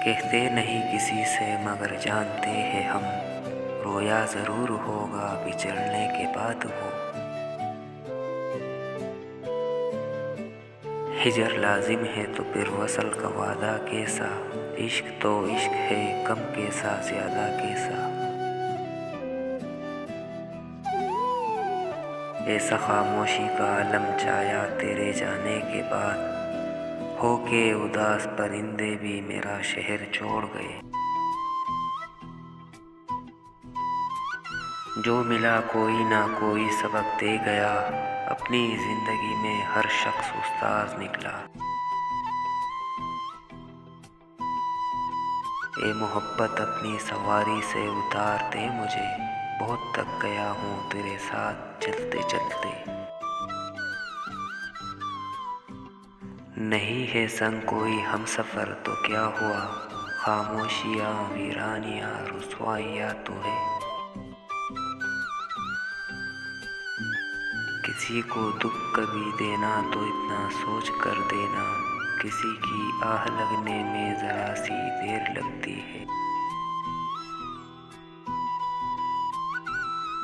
कहते नहीं किसी से मगर जानते हैं हम, रोया ज़रूर होगा बिछड़ने के बाद वो। हिजर लाजिम है तो फिर वसल का वादा कैसा, इश्क तो इश्क है कम कैसा ज़्यादा कैसा। ऐसा खामोशी का आलम छाया तेरे जाने के बाद, होके उदास परिंदे भी मेरा शहर छोड़ गए। जो मिला कोई ना कोई सबक दे गया, अपनी जिंदगी में हर शख्स उस्ताद निकला। ए मोहब्बत अपनी सवारी से उतार दे मुझे, बहुत थक गया हूँ तेरे साथ चलते चलते। नहीं है संग कोई हम सफ़र तो क्या हुआ, खामोशियाँ वीरानियाँ रुसवाइयाँ तो है। किसी को दुख कभी देना तो इतना सोच कर देना, किसी की आह लगने में ज़रा सी देर लगती है।